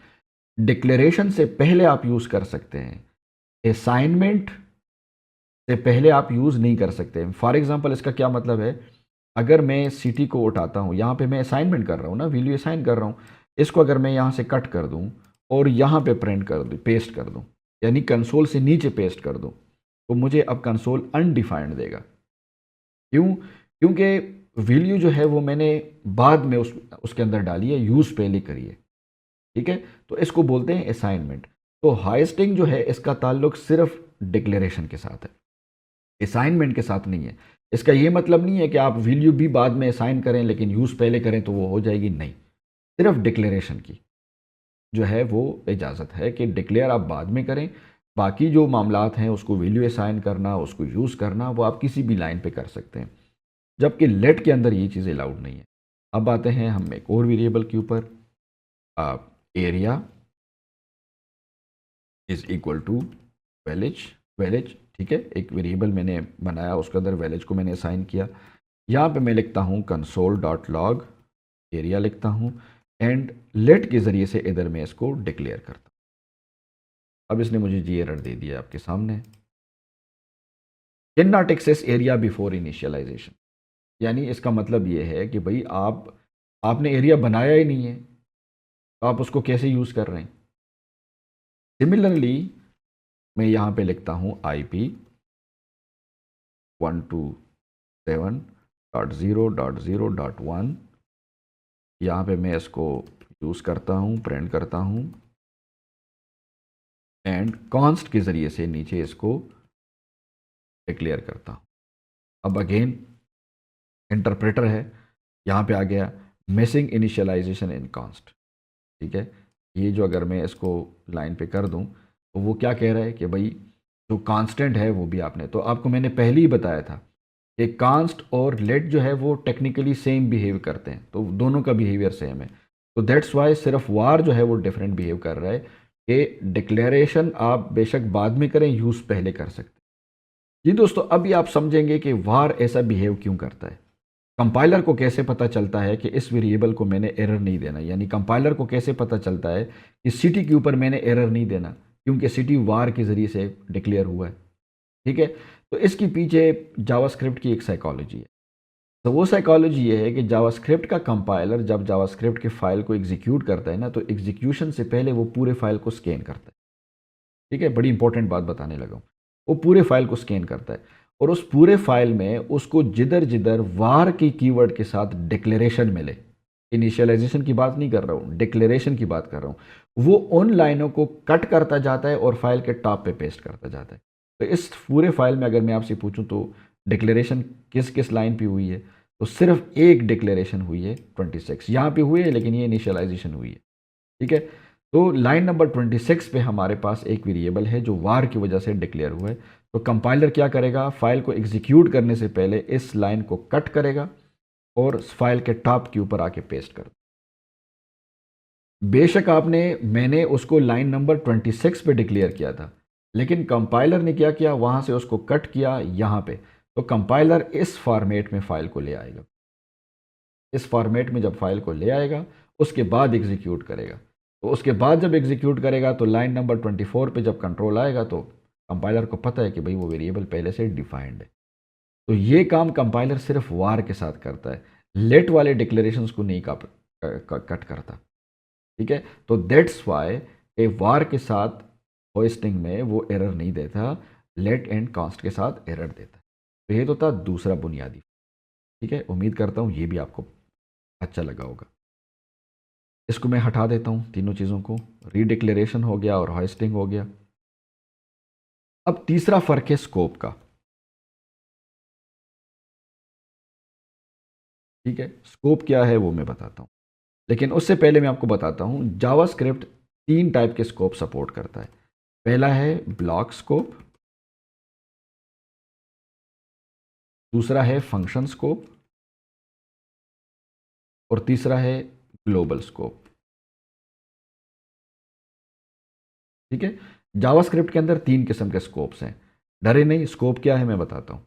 डिक्लेरेशन से पहले आप यूज़ कर सकते हैं, असाइनमेंट से पहले आप यूज़ नहीं कर सकते। फॉर एग्जांपल इसका क्या मतलब है? अगर मैं सिटी को उठाता हूँ, यहाँ पे मैं असाइनमेंट कर रहा हूँ ना, वैल्यू असाइन कर रहा हूँ, इसको अगर मैं यहाँ से कट कर दूँ और यहाँ पे प्रिंट कर दूँ, पेस्ट कर दूँ, यानी कंसोल से नीचे पेस्ट कर दूँ, तो मुझे अब कंसोल अनडिफाइंड देगा। क्यों? क्योंकि वैल्यू जो है वो मैंने बाद में उसके अंदर डाली है, यूज़ पहले करी है। ठीक है, तो इसको बोलते हैं असाइनमेंट। तो हाइस्टिंग जो है इसका ताल्लुक सिर्फ डिक्लेरेशन के साथ है, असाइनमेंट के साथ नहीं है। इसका ये मतलब नहीं है कि आप वैल्यू भी बाद में असाइन करें लेकिन यूज़ पहले करें तो वो हो जाएगी, नहीं। सिर्फ डिक्लेरेशन की जो है वो इजाज़त है कि डिक्लेयर आप बाद में करें, बाकी जो मामलात हैं उसको वैल्यू असाइन करना, उसको यूज़ करना, वो आप किसी भी लाइन पे कर सकते हैं, जबकि लेट के अंदर ये चीज़ अलाउड नहीं है। अब आते हैं हम एक और वेरिएबल के ऊपर। Area is equal to village. Village, ठीक है, एक वेरिएबल मैंने बनाया, उसके अंदर वैलेज को मैंने असाइन किया। यहाँ पे मैं लिखता हूँ कंसोल डॉट लॉग एरिया लिखता हूँ, एंड लेट के ज़रिए से इधर मैं इसको डिक्लेयर करता हूँ। अब इसने मुझे जी एरर दे दिया आपके सामने, can not access area before initialization. यानी इसका मतलब ये है कि भाई आपने एरिया बनाया ही नहीं है, तो आप उसको कैसे यूज़ कर रहे हैं? सिमिलरली मैं यहाँ पे लिखता हूँ IP 127.0.0.1। यहाँ पे मैं इसको यूज़ करता हूँ, प्रिंट करता हूँ, एंड कॉन्स्ट के ज़रिए से नीचे इसको डिक्लेयर करता हूँ। अब अगेन इंटरप्रेटर है, यहाँ पे आ गया मिसिंग इनिशियलाइजेशन इन कॉन्स्ट। ठीक है, ये जो अगर मैं इसको लाइन पे कर दूँ तो वो क्या कह रहा है कि भाई जो कांस्टेंट है वो भी आपने, तो आपको मैंने पहले ही बताया था कि कांस्ट और लेट जो है वो टेक्निकली सेम बिहेव करते हैं, तो दोनों का बिहेवियर सेम है। तो दैट्स वाई सिर्फ वार जो है वो डिफरेंट बिहेव कर रहा है कि डिक्लेरेशन आप बेशक बाद में करें, यूज़ पहले कर सकते हैं। जी दोस्तों, अभी आप समझेंगे कि वार ऐसा बिहेव क्यों करता है। कंपाइलर को कैसे पता चलता है कि इस वेरिएबल को मैंने एरर नहीं देना, यानी कंपाइलर को कैसे पता चलता है कि सिटी के ऊपर मैंने एरर नहीं देना, क्योंकि सिटी वार के ज़रिए से डिक्लेयर हुआ है। ठीक है, तो इसके पीछे जावास्क्रिप्ट की एक साइकोलॉजी है। तो वो साइकोलॉजी ये है कि जावास्क्रिप्ट का कंपाइलर जब जावास्क्रिप्ट के फाइल को एग्जीक्यूट करता है ना, तो एग्जीक्यूशन से पहले वो पूरे फाइल को स्कैन करता है। ठीक है, बड़ी इंपॉर्टेंट बात बताने लगा हूँ। वो पूरे फाइल को स्कैन करता है और उस पूरे फाइल में उसको जिधर जिधर वार की कीवर्ड के साथ डिक्लेरेशन मिले, इनिशियलाइजेशन की बात नहीं कर रहा हूँ, डिक्लेरेशन की बात कर रहा हूँ, वो उन लाइनों को कट करता जाता है और फाइल के टॉप पे पेस्ट करता जाता है। तो इस पूरे फाइल में अगर मैं आपसे पूछूं तो डिक्लेरेशन किस किस लाइन पे हुई है, तो सिर्फ एक डिक्लेरेशन हुई है 26, यहाँ पे हुई है लेकिन ये इनिशियलाइजेशन हुई है। ठीक है, तो लाइन नंबर 26 पे हमारे पास एक वेरिएबल है जो वार की वजह से डिक्लेयर हुआ है। तो कंपाइलर क्या करेगा, फाइल को एग्जीक्यूट करने से पहले इस लाइन को कट करेगा और फाइल के टॉप के ऊपर आके पेस्ट कर। बेशक मैंने उसको लाइन नंबर 26 पे डिक्लेयर किया था, लेकिन कंपाइलर ने क्या किया, वहां से उसको कट किया यहाँ पे। तो कंपाइलर इस फॉर्मेट में फ़ाइल को ले आएगा। इस फॉर्मेट में जब फाइल को ले आएगा उसके बाद एग्जीक्यूट करेगा। तो उसके बाद जब एग्जीक्यूट करेगा तो लाइन नंबर 24 पे जब कंट्रोल आएगा तो कंपाइलर को पता है कि भाई वो वेरिएबल पहले से डिफाइंड है। तो ये काम कंपाइलर सिर्फ वार के साथ करता है, लेट वाले डिक्लेरेशंस को नहीं कट करता। ठीक है, तो दैट्स वाई ए वार के साथ होस्टिंग में वो एरर नहीं देता, लेट एंड कांस्ट के साथ एरर देता है। तो ये तो था दूसरा बुनियादी। ठीक है, उम्मीद करता हूँ ये भी आपको अच्छा लगा होगा। इसको मैं हटा देता हूँ तीनों चीज़ों को, रीडिक्लेरेशन हो गया और होस्टिंग हो गया। अब तीसरा फ़र्क है स्कोप का। ठीक है, स्कोप क्या है वो मैं बताता हूँ, लेकिन उससे पहले मैं आपको बताता हूँ जावास्क्रिप्ट तीन टाइप के स्कोप सपोर्ट करता है। पहला है ब्लॉक स्कोप, दूसरा है फंक्शन स्कोप और तीसरा है ग्लोबल स्कोप। ठीक है, जावास्क्रिप्ट के अंदर तीन किस्म के स्कोप्स हैं। डरे नहीं, स्कोप क्या है मैं बताता हूँ।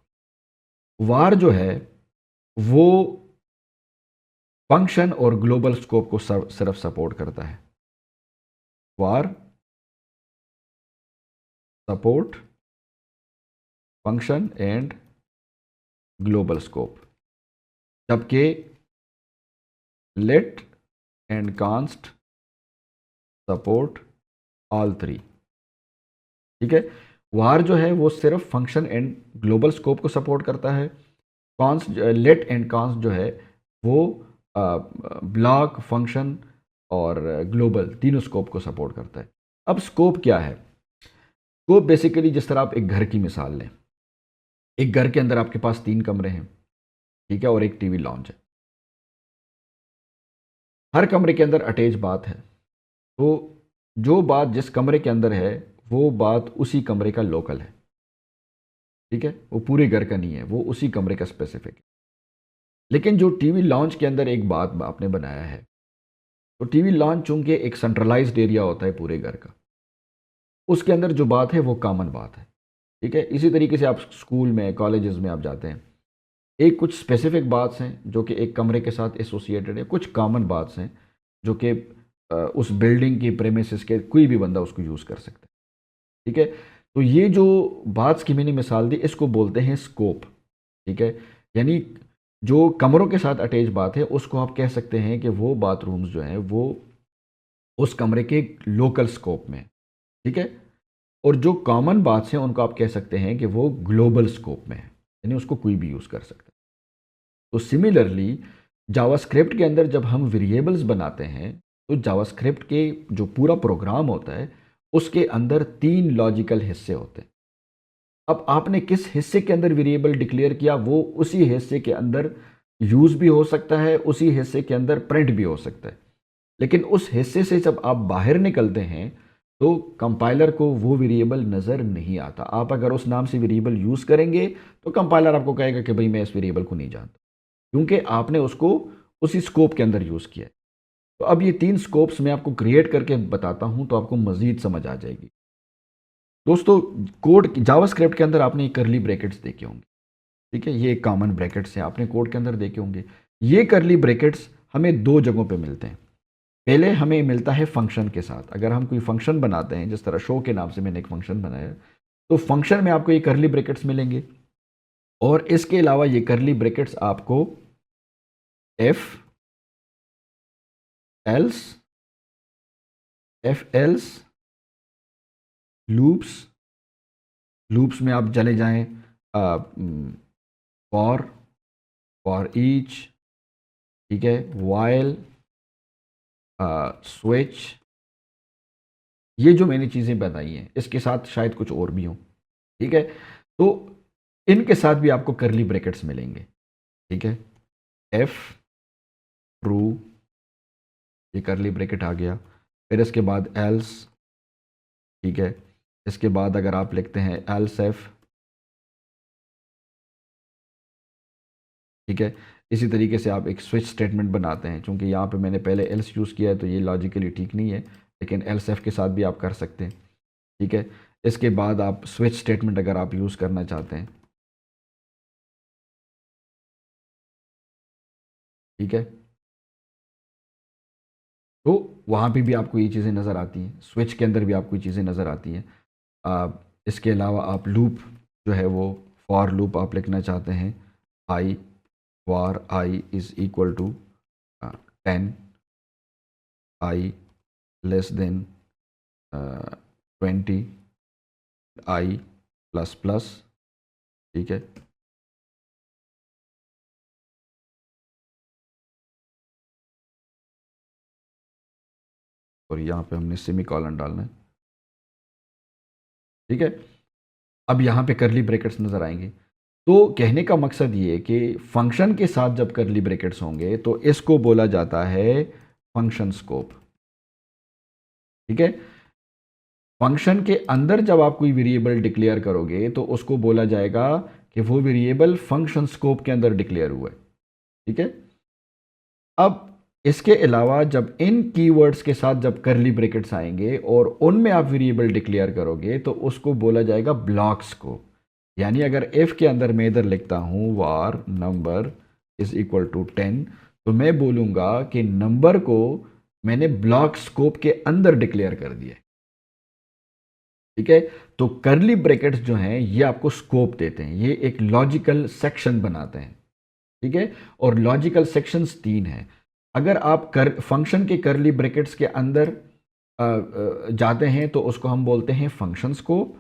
वार जो है वो फंक्शन और ग्लोबल स्कोप को सिर्फ सपोर्ट करता है। Var support function and global scope, जबकि let and const support all three. ठीक है, वार जो है वो सिर्फ फंक्शन एंड ग्लोबल स्कोप को सपोर्ट करता है। कांस्ट, लेट एंड कांस्ट जो है वो ब्लॉक, फंक्शन और ग्लोबल तीनों स्कोप को सपोर्ट करता है। अब स्कोप क्या है? स्कोप बेसिकली जिस तरह आप एक घर की मिसाल लें, एक घर के अंदर आपके पास तीन कमरे हैं, ठीक है, और एक टीवी लॉन्च है। हर कमरे के अंदर अटैच बात है, तो जो बात जिस कमरे के अंदर है वो बात उसी कमरे का लोकल है। ठीक है, वो पूरे घर का नहीं है, वो उसी कमरे का स्पेसिफिक है। लेकिन जो टीवी लॉन्च के अंदर एक बात आपने बनाया है, तो टीवी लॉन्च चूंकि एक सेंट्रलाइज्ड एरिया होता है पूरे घर का, उसके अंदर जो बात है वो कॉमन बात है। ठीक है, इसी तरीके से आप स्कूल में, कॉलेजेस में आप जाते हैं, एक कुछ स्पेसिफिक बात हैं जो कि एक कमरे के साथ एसोसिएटेड है, कुछ कॉमन बात हैं जो कि उस बिल्डिंग की प्रेमिसेस के कोई भी बंदा उसको यूज़ कर सकता है। ठीक है, तो ये जो बात की मैंने मिसाल दी इसको बोलते हैं स्कोप। ठीक है, यानी जो कमरों के साथ अटैच बात है उसको आप कह सकते हैं कि वो बाथरूम्स जो हैं वो उस कमरे के लोकल स्कोप में है। ठीक है, और जो कॉमन बात हैं उनको आप कह सकते हैं कि वो ग्लोबल स्कोप में है, यानी उसको कोई भी यूज़ कर सकता है। तो सिमिलरली जावास्क्रिप्ट के अंदर जब हम वेरिएबल्स बनाते हैं तो जावास्क्रिप्ट के जो पूरा प्रोग्राम होता है उसके अंदर तीन लॉजिकल हिस्से होते हैं। अब आपने किस हिस्से के अंदर वेरिएबल डिक्लेयर किया वो उसी हिस्से के अंदर यूज़ भी हो सकता है, उसी हिस्से के अंदर प्रिंट भी हो सकता है। लेकिन उस हिस्से से जब आप बाहर निकलते हैं तो कंपाइलर को वो वेरिएबल नज़र नहीं आता। आप अगर उस नाम से वेरिएबल यूज़ करेंगे तो कंपाइलर आपको कहेगा कि भाई मैं इस वेरिएबल को नहीं जानता, क्योंकि आपने उसको उसी स्कोप के अंदर यूज़ किया है। तो अब ये तीन स्कोप्स मैं आपको क्रिएट करके बताता हूँ तो आपको मज़ीद समझ आ जाएगी। दोस्तों, कोड जावास्क्रिप्ट के अंदर आपने करली ब्रैकेट्स देखे होंगे। ठीक है, ये एक कॉमन ब्रैकेट्स हैं, आपने कोड के अंदर देखे होंगे। ये करली ब्रैकेट्स हमें दो जगहों पे मिलते हैं। पहले हमें मिलता है फंक्शन के साथ। अगर हम कोई फंक्शन बनाते हैं, जिस तरह शो के नाम से मैंने एक फंक्शन बनाया, तो फंक्शन में आपको ये करली ब्रैकेट्स मिलेंगे। और इसके अलावा ये करली ब्रैकेट्स आपको F else, F else, loops, loops में आप चले जाएं, फॉर, फॉर ईच, ठीक है, वाइल, स्विच, ये जो मैंने चीज़ें बताई हैं इसके साथ शायद कुछ और भी हों। ठीक है, तो इनके साथ भी आपको करली ब्रैकेट्स मिलेंगे। ठीक है, एफ ट्रू, ये करली ब्रैकेट आ गया। फिर इसके बाद एल्स, ठीक है, इसके बाद अगर आप लिखते हैं एल्स एफ, ठीक है, इसी तरीके से आप एक स्विच स्टेटमेंट बनाते हैं। चूंकि यहाँ पे मैंने पहले एल्स यूज़ किया है तो ये लॉजिकली ठीक नहीं है, लेकिन एल्स एफ के साथ भी आप कर सकते हैं। ठीक है, इसके बाद आप स्विच स्टेटमेंट अगर आप यूज़ करना चाहते हैं ठीक है, तो वहाँ पे भी आपको ये चीज़ें नज़र आती हैं, स्विच के अंदर भी आपको ये चीज़ें नज़र आती हैं। इसके अलावा आप लूप जो है वो फॉर लूप आप लिखना चाहते हैं, I for I is equal to 10, I less than 20, I plus plus, ठीक है। और यहाँ पे हमने सेमी कॉलन डालना है, ठीक है। अब यहाँ पे करली ब्रैकेट्स नज़र आएंगे। तो कहने का मकसद ये है कि फंक्शन के साथ जब करली ब्रैकेट्स होंगे तो इसको बोला जाता है फंक्शन स्कोप, ठीक है। फंक्शन के अंदर जब आप कोई वेरिएबल डिक्लेयर करोगे तो उसको बोला जाएगा कि वो वेरिएबल फंक्शन स्कोप के अंदर डिक्लेयर हुआ है, ठीक है। अब इसके अलावा जब इन कीवर्ड्स के साथ जब करली ब्रैकेट्स आएंगे और उनमें आप वेरिएबल डिक्लेयर करोगे तो उसको बोला जाएगा ब्लॉक स्कोप। यानी अगर इफ के अंदर मैं इधर लिखता हूं वार नंबर इज इक्वल टू 10, तो मैं बोलूंगा कि नंबर को मैंने ब्लॉक स्कोप के अंदर डिक्लेयर कर दिया, ठीक है। तो करली ब्रैकेट्स जो हैं ये आपको स्कोप देते हैं, ये एक लॉजिकल सेक्शन बनाते हैं, ठीक है। और लॉजिकल सेक्शंस 3 हैं। अगर आप फंक्शन के करली ब्रैकेट्स के अंदर जाते हैं तो उसको हम बोलते हैं फंक्शन स्कोप।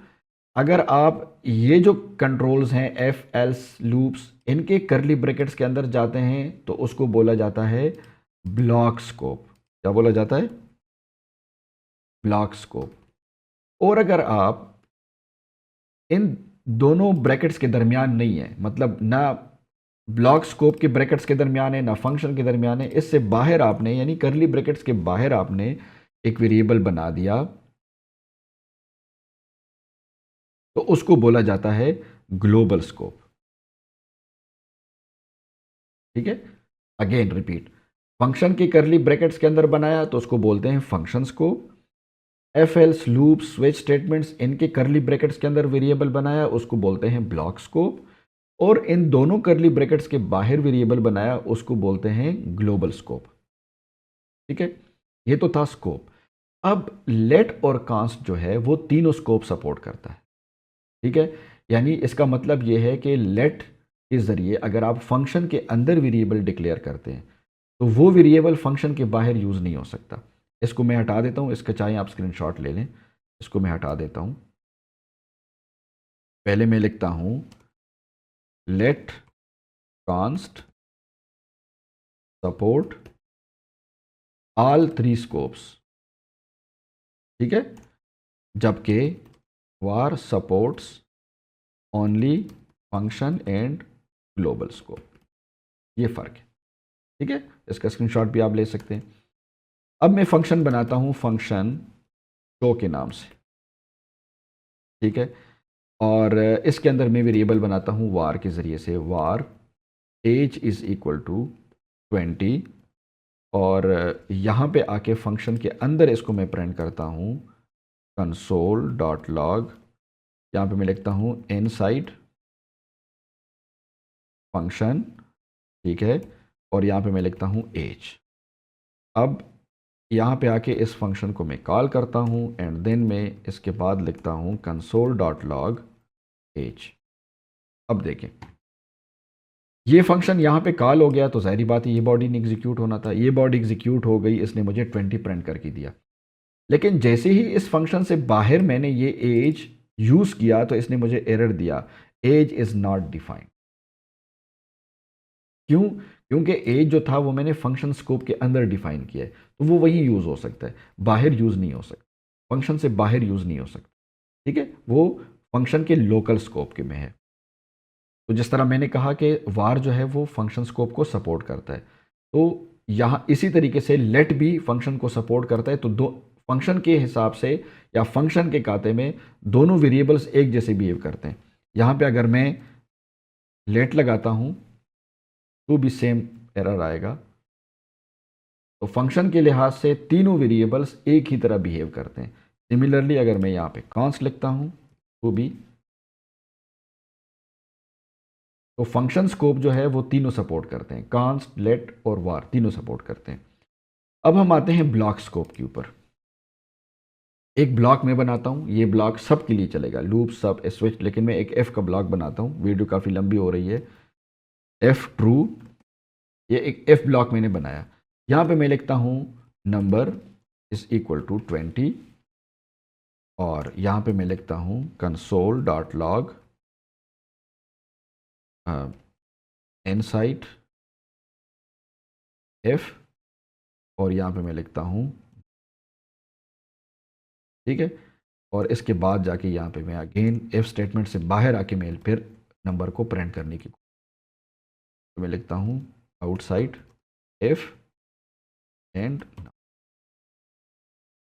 अगर आप ये जो कंट्रोल्स हैं एफ एल्स लूप्स इनके करली ब्रैकेट्स के अंदर जाते हैं तो उसको बोला जाता है ब्लॉक स्कोप। क्या बोला जाता है? Block scope. और अगर आप इन दोनों ब्रैकेट्स के दरमियान नहीं है, मतलब ना ब्लॉक स्कोप के ब्रैकेट्स के दरमियान है ना फंक्शन के दरमियान है, इससे बाहर आपने यानी करली ब्रैकेट्स के बाहर आपने एक वेरिएबल बना दिया तो उसको बोला जाता है ग्लोबल स्कोप, ठीक है। अगेन रिपीट, फंक्शन के करली ब्रैकेट्स के अंदर बनाया तो उसको बोलते हैं function scope. F else loop switch statements इनके करली ब्रैकेट्स के अंदर वेरिएबल बनाया उसको बोलते हैं ब्लॉक स्कोप। और इन दोनों करली ब्रैकेट्स के बाहर वेरिएबल बनाया उसको बोलते हैं ग्लोबल स्कोप, ठीक है। ये तो था स्कोप। अब लेट और कांस्ट जो है वो तीनों स्कोप सपोर्ट करता है, ठीक है। यानी इसका मतलब ये है कि लेट के जरिए अगर आप फंक्शन के अंदर वेरिएबल डिक्लेयर करते हैं तो वो वेरिएबल फंक्शन के बाहर यूज नहीं हो सकता। इसको मैं हटा देता हूं, इसका चाहे आप स्क्रीनशॉट ले लें, इसको मैं हटा देता हूं। पहले मैं लिखता हूं let const support all 3 scopes, ठीक है। जबकि var supports only function and global scope, ये फर्क है, ठीक है। इसका स्क्रीनशॉट भी आप ले सकते हैं। अब मैं फंक्शन बनाता हूं फंक्शन शो के नाम से, ठीक है। और इसके अंदर मैं वेरिएबल बनाता हूं वार के ज़रिए से, वार एज इज़ इक्वल टू 20। और यहाँ पे आके फंक्शन के अंदर इसको मैं प्रिंट करता हूँ कंसोल डॉट लॉग। यहाँ पे मैं लिखता हूँ इनसाइड फंक्शन, ठीक है। और यहाँ पे मैं लिखता हूँ एज। अब यहाँ पे आके इस फंक्शन को मैं कॉल करता हूँ एंड देन मैं इसके बाद लिखता हूँ कंसोल डॉट लॉग एज। अब देखें ये फंक्शन यहाँ पे कॉल हो गया तो जाहिर बात है ये बॉडी नहीं एग्जीक्यूट होना था, ये बॉडी एग्जीक्यूट हो गई, इसने मुझे 20 प्रिंट करके दिया। लेकिन जैसे ही इस फंक्शन से बाहर मैंने ये एज यूज़ किया तो इसने मुझे एरर दिया, एज इज़ नॉट डिफाइंड। क्यों? क्योंकि एज जो था वो मैंने फंक्शन स्कोप के अंदर डिफाइन किया है, तो वो वही यूज़ हो सकता है, बाहर यूज़ नहीं हो सकता, फंक्शन से बाहर यूज़ नहीं हो सकता, ठीक है। वो फंक्शन के लोकल स्कोप के में है। तो जिस तरह मैंने कहा कि वार जो है वो फंक्शन स्कोप को सपोर्ट करता है, तो यहाँ इसी तरीके से लेट भी फंक्शन को सपोर्ट करता है। तो दो फंक्शन के हिसाब से या फंक्शन के खाते में दोनों वेरिएबल्स एक जैसे बिहेव करते हैं। यहाँ पे अगर मैं लेट लगाता हूँ तो भी सेम एरर आएगा। तो फंक्शन के लिहाज से तीनों वेरिएबल्स एक ही तरह बिहेव करते हैं। सिमिलरली अगर मैं यहाँ पे कॉन्स्ट लिखता हूँ तो भी तो फंक्शन स्कोप जो है वो तीनों सपोर्ट करते हैं, कांस्ट, लेट और वार तीनों सपोर्ट करते हैं। अब हम आते हैं ब्लॉक स्कोप के ऊपर। एक ब्लॉक मैं बनाता हूँ, ये ब्लॉक सब के लिए चलेगा, लूप, सब, स्विच, लेकिन मैं एक एफ का ब्लॉक बनाता हूँ, वीडियो काफ़ी लंबी हो रही है। एफ ट्रू, ये एक एफ ब्लॉक मैंने बनाया। यहाँ पे मैं लिखता हूँ नंबर इज इक्वल टू 20 और यहाँ पे मैं लिखता हूँ console dot log inside F और यहाँ पे मैं लिखता हूँ, ठीक है। और इसके बाद जाके यहाँ पे मैं अगेन एफ स्टेटमेंट से बाहर आके मैं फिर नंबर को प्रिंट करने की, तो मैं लिखता हूँ आउटसाइड एफ एंड।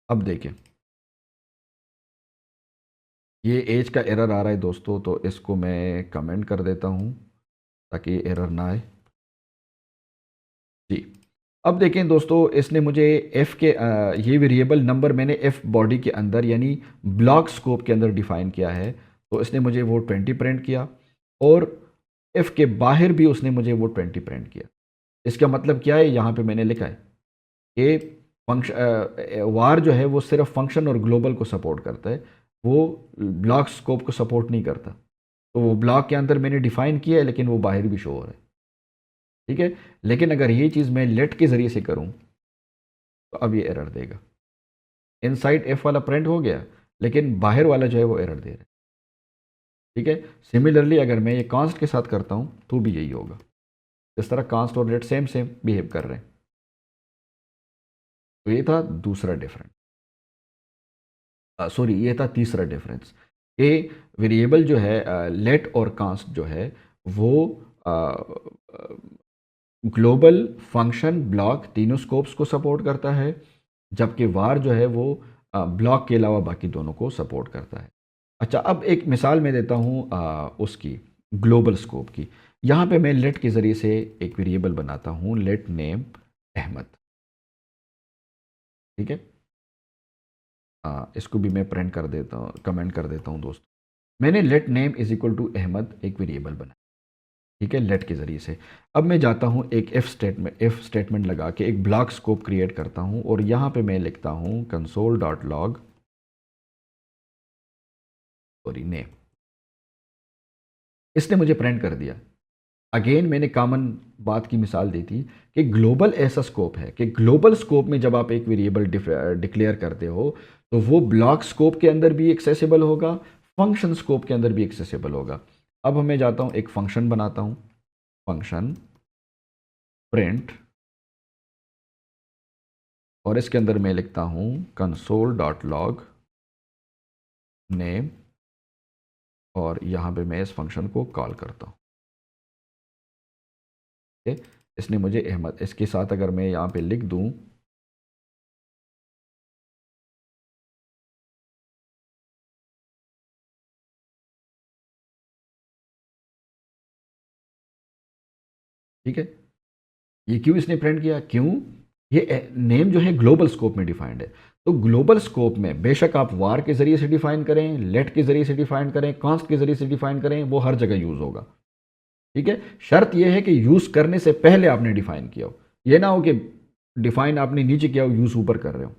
अब देखें ये एज का एरर आ रहा है दोस्तों, तो इसको मैं कमेंट कर देता हूँ ताकि एरर ना आए जी। अब देखें दोस्तों, इसने मुझे एफ़ के ये वेरिएबल नंबर मैंने एफ़ बॉडी के अंदर यानी ब्लॉक स्कोप के अंदर डिफ़ाइन किया है, तो इसने मुझे वो 20 प्रिंट किया और एफ़ के बाहर भी उसने मुझे वो 20 प्रिंट किया। इसका मतलब क्या है, यहाँ पे मैंने लिखा है कि वार जो है वो सिर्फ फंक्शन और ग्लोबल को सपोर्ट करता है, वो ब्लॉक स्कोप को सपोर्ट नहीं करता। तो वो ब्लॉक के अंदर मैंने डिफ़ाइन किया है लेकिन वो बाहर भी शो हो रहा है, ठीक है। लेकिन अगर ये चीज़ मैं लेट के ज़रिए से करूँ तो अब ये एरर देगा। इनसाइड एफ वाला प्रिंट हो गया लेकिन बाहर वाला जो है वो एरर दे रहा है, ठीक है। सिमिलरली अगर मैं ये कांस्ट के साथ करता हूँ तो भी यही होगा। इस तरह कांस्ट और लेट सेम सेम बिहेव कर रहे हैं। तो ये था दूसरा डिफरेंस, सॉरी ये था तीसरा डिफरेंस। ये वेरिएबल जो है लेट और कांस्ट जो है वो ग्लोबल, फंक्शन, ब्लॉक तीनों स्कोप्स को सपोर्ट करता है, जबकि वार जो है वो ब्लॉक के अलावा बाकी दोनों को सपोर्ट करता है। अच्छा, अब एक मिसाल मैं देता हूँ उसकी ग्लोबल स्कोप की। यहाँ पे मैं लेट के ज़रिए से एक वेरिएबल बनाता हूँ, लेट नेम अहमद, ठीक है। इसको भी मैं प्रिंट कर देता हूँ, कमेंट कर देता हूँ दोस्त। मैंने let name is equal to Ahmad एक वेरिएबल बनाया, ठीक है, लेट के ज़रिए से। अब मैं जाता हूँ एक एफ स्टेटमेंट लगा के एक ब्लॉक स्कोप क्रिएट करता हूँ और यहाँ पे मैं लिखता हूँ console dot log sorry name. इसने मुझे प्रिंट कर दिया। अगेन मैंने कॉमन बात की मिसाल दी थी कि ग्लोबल ऐसा स्कोप है कि ग्लोबल स्कोप में जब आप एक वेरिएबल डिक्लेयर करते हो तो वो ब्लॉक स्कोप के अंदर भी एक्सेसिबल होगा, फंक्शन स्कोप के अंदर भी एक्सेसिबल होगा। अब मैं जाता हूँ एक फंक्शन बनाता हूँ, फंक्शन प्रिंट, और इसके अंदर मैं लिखता हूँ कंसोल डॉट लॉग नेम और यहाँ पे मैं इस फंक्शन को कॉल करता हूँ, ठीक है। इसने मुझे अहमद, इसके साथ अगर मैं यहाँ पे लिख दूँ ठीक है, ये क्यों इसने प्रिंट किया, क्यों, ये नेम जो है ग्लोबल स्कोप में डिफाइंड है। तो ग्लोबल स्कोप में बेशक आप वार के ज़रिए से डिफाइन करें, लेट के ज़रिए से डिफाइन करें, कांस्ट के ज़रिए से डिफाइन करें, वो हर जगह यूज़ होगा, ठीक है। शर्त यह है कि यूज़ करने से पहले आपने डिफाइन किया हो, ये ना हो कि डिफाइन आपने नीचे किया हो, यूज़ ऊपर कर रहे हो,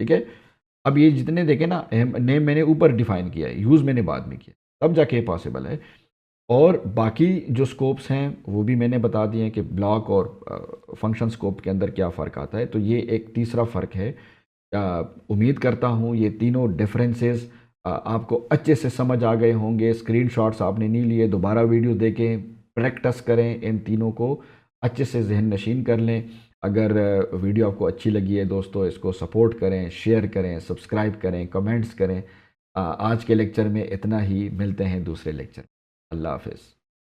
ठीक है। अब ये जितने देखे ना, नेम मैंने ऊपर डिफाइन किया है, यूज़ मैंने बाद में किया, तब जाके पॉसिबल है। और बाकी जो स्कोप्स हैं वो भी मैंने बता दिए हैं कि ब्लॉक और फंक्शन स्कोप के अंदर क्या फ़र्क आता है। तो ये एक तीसरा फ़र्क है। उम्मीद करता हूँ ये तीनों डिफरेंसेस आपको अच्छे से समझ आ गए होंगे। स्क्रीनशॉट्स आपने नहीं लिए, दोबारा वीडियो देखें, प्रैक्टिस करें, इन तीनों को अच्छे से जहन नशीन कर लें। अगर वीडियो आपको अच्छी लगी है दोस्तों, इसको सपोर्ट करें, शेयर करें, सब्सक्राइब करें, कमेंट्स करें। आज के लेक्चर में इतना ही, मिलते हैं दूसरे लेक्चर। अल्लाह हाफ़िज़।